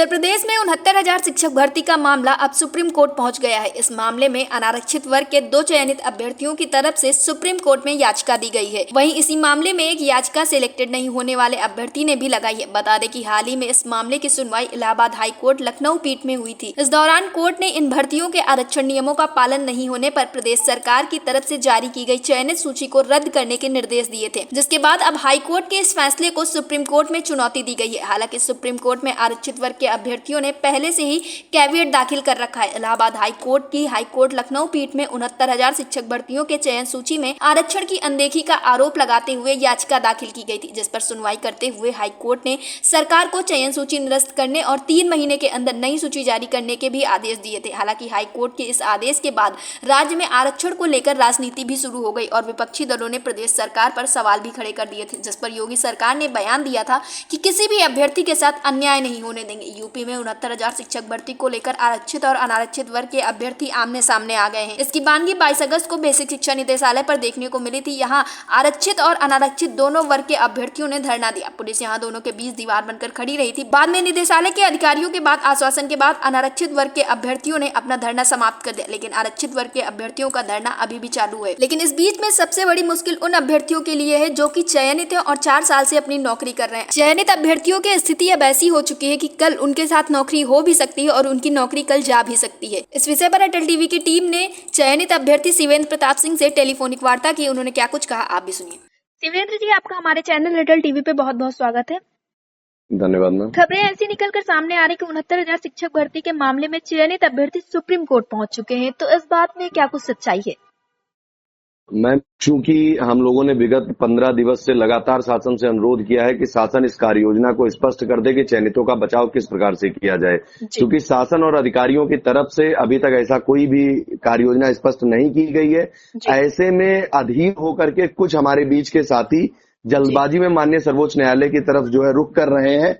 उत्तर प्रदेश में 69,000 शिक्षक भर्ती का मामला अब सुप्रीम कोर्ट पहुंच गया है। इस मामले में अनारक्षित वर्ग के 2 चयनित अभ्यर्थियों की तरफ से सुप्रीम कोर्ट में याचिका दी गई है। वहीं इसी मामले में एक याचिका सिलेक्टेड नहीं होने वाले अभ्यर्थी ने भी लगाई है। बता दें कि हाल ही में इस मामले की सुनवाई इलाहाबाद हाई कोर्ट लखनऊ पीठ में हुई थी। इस दौरान कोर्ट ने इन भर्तियों के आरक्षण नियमों का पालन नहीं होने पर प्रदेश सरकार की तरफ से जारी की गई चयनित सूची को रद्द करने के निर्देश दिए थे, जिसके बाद अब हाई कोर्ट के इस फैसले को सुप्रीम कोर्ट में चुनौती दी गई है। हालांकि सुप्रीम कोर्ट में आरक्षित वर्ग के अभ्यर्थियों ने पहले से ही कैविएट दाखिल कर रखा है। इलाहाबाद हाई कोर्ट लखनऊ पीठ में 69,000 शिक्षक भर्तियों के चयन सूची में आरक्षण की अनदेखी का आरोप लगाते हुए याचिका दाखिल की गई थी, जिस पर सुनवाई करते हुए हाई कोर्ट ने सरकार को चयन सूची निरस्त करने और 3 महीने के अंदर नई सूची जारी करने के भी आदेश दिए थे। हालांकि हाई कोर्ट के इस आदेश के बाद राज्य में आरक्षण को लेकर राजनीति भी शुरू हो गई और विपक्षी दलों ने प्रदेश सरकार पर सवाल भी खड़े कर दिए थे, जिस पर योगी सरकार ने बयान दिया था कि किसी भी अभ्यर्थी के साथ अन्याय नहीं होने देंगे। यूपी में 69,000 शिक्षक भर्ती को लेकर आरक्षित और अनारक्षित वर्ग के अभ्यर्थी आमने सामने आ गए हैं। इसकी बानगी 22 अगस्त को बेसिक शिक्षा निदेशालय पर देखने को मिली थी। यहाँ आरक्षित और अनारक्षित दोनों वर्ग के अभ्यर्थियों ने धरना दिया। पुलिस यहाँ दोनों के बीच दीवार बनकर खड़ी रही थी। बाद में निदेशालय के अधिकारियों के बाद आश्वासन के बाद अनारक्षित वर्ग के अभ्यर्थियों ने अपना धरना समाप्त कर दिया, लेकिन आरक्षित वर्ग के अभ्यर्थियों का धरना अभी भी चालू है। लेकिन इस बीच में सबसे बड़ी मुश्किल उन अभ्यर्थियों के लिए है जो कि चयनित है और 4 साल से अपनी नौकरी कर रहे हैं। चयनित अभ्यर्थियों की स्थिति अब ऐसी हो चुकी है कि कल उनके साथ नौकरी हो भी सकती है और उनकी नौकरी कल जा भी सकती है। इस विषय पर अटल टीवी की टीम ने चयनित अभ्यर्थी शिवेंद्र प्रताप सिंह से टेलीफोनिक वार्ता की। उन्होंने क्या कुछ कहा, आप भी सुनिए। शिवेंद्र जी, आपका हमारे चैनल अटल टीवी पे बहुत बहुत स्वागत है। धन्यवाद मैम। खबरें ऐसी निकलकर सामने आ रही कि 69,000 शिक्षक भर्ती के मामले में चयनित अभ्यर्थी सुप्रीम कोर्ट पहुंच चुके हैं, तो इस बात में क्या कुछ सच्चाई है? मैम, चूंकि हम लोगों ने विगत 15 दिवस से लगातार शासन से अनुरोध किया है कि शासन इस कार्य योजना को स्पष्ट कर दे कि चयनितों का बचाव किस प्रकार से किया जाए, क्योंकि शासन और अधिकारियों की तरफ से अभी तक ऐसा कोई भी कार्य योजना स्पष्ट नहीं की गई है। ऐसे में अधीर होकर के कुछ हमारे बीच के साथी जल्दबाजी में माननीय सर्वोच्च न्यायालय की तरफ जो है रुख कर रहे हैं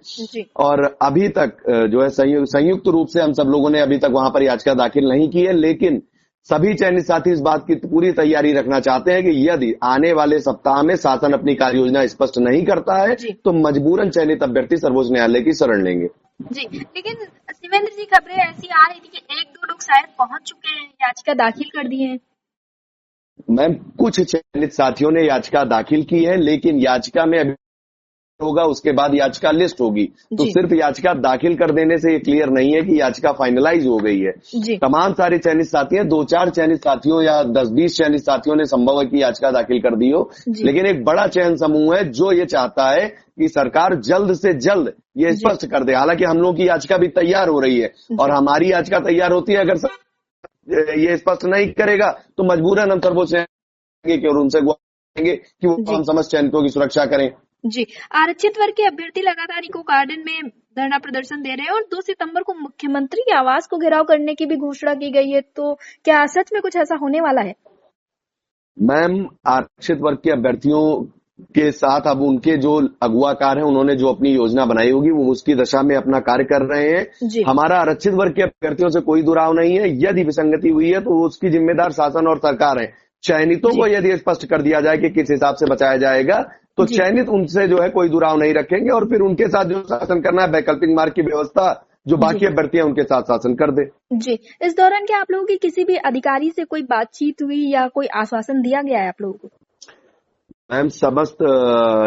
और अभी तक जो है संयुक्त रूप से हम सब लोगों ने अभी तक वहां पर याचिका दाखिल नहीं की है। लेकिन सभी चयनित साथी इस बात की पूरी तैयारी रखना चाहते हैं कि यदि आने वाले सप्ताह में शासन अपनी कार्य योजना स्पष्ट नहीं करता है तो मजबूरन चयनित अभ्यर्थी सर्वोच्च न्यायालय की शरण लेंगे। जी, लेकिन शिवेंद्र जी, खबरें ऐसी आ रही थी कि 1-2 लोग शायद पहुंच चुके हैं, याचिका दाखिल कर दी है। मैम, कुछ चयनित साथियों ने याचिका दाखिल की है, लेकिन याचिका में अभी होगा, उसके बाद याचिका लिस्ट होगी, तो सिर्फ याचिका दाखिल कर देने से ये क्लियर नहीं है कि याचिका फाइनलाइज हो गई है। तमाम सारे चयनित साथी हैं, 2-4 चयनित साथियों या 10-20 चयनित साथियों ने संभव है कि याचिका दाखिल कर दी हो, लेकिन एक बड़ा चयन समूह है जो ये चाहता है कि सरकार जल्द से जल्द ये स्पष्ट कर दे। हालांकि हम लोग की याचिका भी तैयार हो रही है और हमारी याचिका तैयार होती है, अगर ये स्पष्ट नहीं करेगा तो मजबूरन हम सर्वोच्च न्यायालय और उनसे गुहार कि वो हम समस्त चयनितों की सुरक्षा करें। जी, आरक्षित वर्ग के अभ्यर्थी लगातार इको गार्डन में धरना प्रदर्शन दे रहे हैं और 2 सितंबर को मुख्यमंत्री के आवास को घेराव करने की भी घोषणा की गई है, तो क्या सच में कुछ ऐसा होने वाला है? मैम, आरक्षित वर्ग के अभ्यर्थियों के साथ अब उनके जो अगुवाकार हैं उन्होंने जो अपनी योजना बनाई होगी वो उसकी दशा में अपना कार्य कर रहे हैं। हमारा आरक्षित वर्ग के अभ्यर्थियों से कोई दुराव नहीं है। यदि विसंगति हुई है तो उसकी जिम्मेदार शासन और सरकार है। चयनितों को यदि स्पष्ट कर दिया जाए कि किस हिसाब से बचाया जाएगा तो चयनित उनसे जो है कोई दुराव नहीं रखेंगे और फिर उनके साथ जो शासन करना है, वैकल्पिक मार्ग की व्यवस्था जो बाकी अभ्यर्थी है उनके साथ शासन कर दे। जी, इस दौरान क्या आप लोगों की किसी भी अधिकारी से कोई बातचीत हुई या कोई आश्वासन दिया गया है आप लोगों को? मैम, समस्त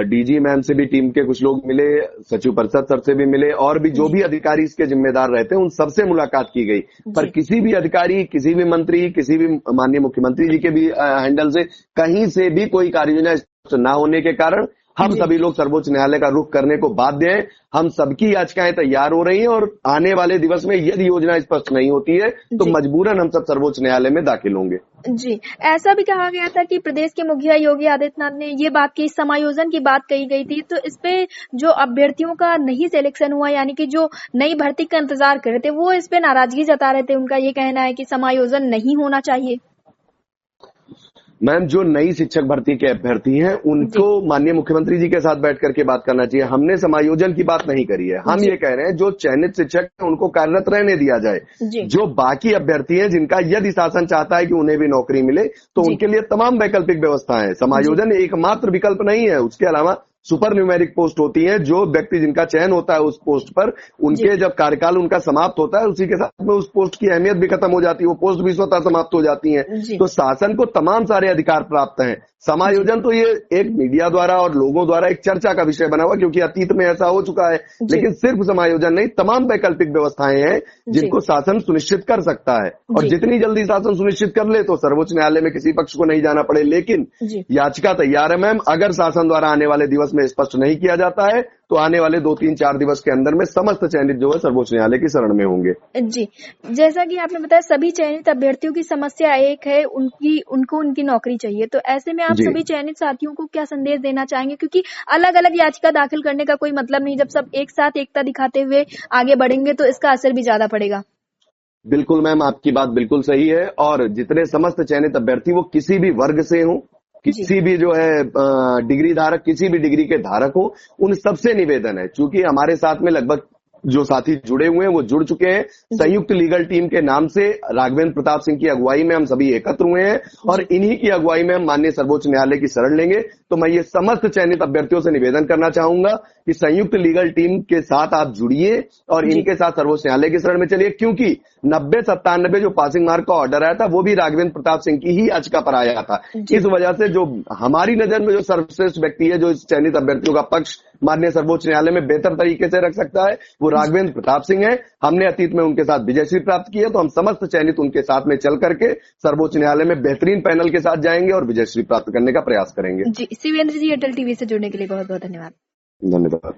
डीजी मैम से भी टीम के कुछ लोग मिले, सचिव परिषद सर से भी मिले और भी जो भी अधिकारी इसके जिम्मेदार रहते हैं उन सबसे मुलाकात की गई, पर किसी भी अधिकारी, किसी भी मंत्री, किसी भी माननीय मुख्यमंत्री जी के भी हैंडल से कहीं से भी कोई कार्य योजना न होने के कारण हम सभी लोग सर्वोच्च न्यायालय का रुख करने को बाध्य हैं। हम सबकी याचिकाएं तैयार हो रही हैं और आने वाले दिवस में यदि योजना स्पष्ट नहीं होती है तो मजबूरन हम सब सर्वोच्च न्यायालय में दाखिल होंगे। जी, ऐसा भी कहा गया था कि प्रदेश के मुखिया योगी आदित्यनाथ ने ये बात की, समायोजन की बात कही गई थी, तो इस पे जो अभ्यर्थियों का नहीं सिलेक्शन हुआ यानी कि जो नई भर्ती का इंतजार कर रहे थे वो इस पे नाराजगी जता रहे थे। उनका ये कहना है कि समायोजन नहीं होना चाहिए। मैम, जो नई शिक्षक भर्ती के अभ्यर्थी हैं उनको माननीय मुख्यमंत्री जी के साथ बैठ करके बात करना चाहिए। हमने समायोजन की बात नहीं करी है। हम ये कह रहे हैं जो चयनित शिक्षक हैं उनको कार्यरत रहने दिया जाए। जो बाकी अभ्यर्थी हैं जिनका यदि शासन चाहता है कि उन्हें भी नौकरी मिले तो उनके लिए तमाम वैकल्पिक व्यवस्था है। समायोजन एकमात्र विकल्प नहीं है, उसके अलावा सुपर न्यूमेरिक पोस्ट होती हैं, जो व्यक्ति जिनका चयन होता है उस पोस्ट पर, उनके जब कार्यकाल उनका समाप्त होता है उसी के साथ में उस पोस्ट की अहमियत भी खत्म हो जाती है, वो पोस्ट भी स्वतः समाप्त हो जाती है। तो शासन को तमाम सारे अधिकार प्राप्त हैं। समायोजन तो ये एक मीडिया द्वारा और लोगों द्वारा एक चर्चा का विषय बना हुआ, क्योंकि अतीत में ऐसा हो चुका है, लेकिन सिर्फ समायोजन नहीं, तमाम वैकल्पिक व्यवस्थाएं हैं जिनको शासन सुनिश्चित कर सकता है, और जितनी जल्दी शासन सुनिश्चित कर ले तो सर्वोच्च न्यायालय में किसी पक्ष को नहीं जाना पड़े। लेकिन याचिका तैयार है मैम, अगर शासन द्वारा आने वाले दिवस में स्पष्ट नहीं किया जाता है तो आने वाले 2-3-4 दिवस के अंदर में समस्त चयनित जो है सर्वोच्च न्यायालय की शरण में होंगे। जी, जैसा कि आपने बताया सभी चयनित अभ्यर्थियों की समस्या एक है, उनको उनकी नौकरी चाहिए। तो ऐसे में आप सभी चयनित साथियों को क्या संदेश देना चाहेंगे, क्योंकि अलग अलग याचिका दाखिल करने का कोई मतलब नहीं, जब सब एक साथ एकता दिखाते हुए आगे बढ़ेंगे तो इसका असर भी ज्यादा पड़ेगा। बिल्कुल मैम, आपकी बात बिल्कुल सही है। और जितने समस्त चयनित अभ्यर्थी वो किसी भी वर्ग से हों, किसी भी जो है डिग्री धारक, किसी भी डिग्री के धारक हो, उन सबसे निवेदन है, चूंकि हमारे साथ में लगभग जो साथी जुड़े हुए हैं वो जुड़ चुके हैं। संयुक्त लीगल टीम के नाम से राघवेंद्र प्रताप सिंह की अगुवाई में हम सभी एकत्र हुए हैं और इन्हीं की अगुवाई में हम माननीय सर्वोच्च न्यायालय की शरण लेंगे। तो मैं ये समस्त चयनित अभ्यर्थियों से निवेदन करना चाहूंगा कि संयुक्त लीगल टीम के साथ आप जुड़िए और इनके साथ सर्वोच्च न्यायालय की शरण में चलिए, क्योंकि 90-97 जो पासिंग मार्क का ऑर्डर आया था वो भी राघवेंद्र प्रताप सिंह की ही याचिका पर आया था। इस वजह से जो हमारी नजर में जो सर्वश्रेष्ठ व्यक्ति है जो इस चयनित अभ्यर्थियों का पक्ष माननीय सर्वोच्च न्यायालय में बेहतर तरीके से रख सकता है, वो राघवेंद्र प्रताप सिंह है। हमने अतीत में उनके साथ विजयश्री प्राप्त की है, तो हम समस्त चयनित उनके साथ में चल करके सर्वोच्च न्यायालय में बेहतरीन पैनल के साथ जाएंगे और विजयश्री प्राप्त करने का प्रयास करेंगे। जी, शिवेंद्र जी, एयरटेल टीवी से जुड़ने के लिए बहुत बहुत धन्यवाद। धन्यवाद।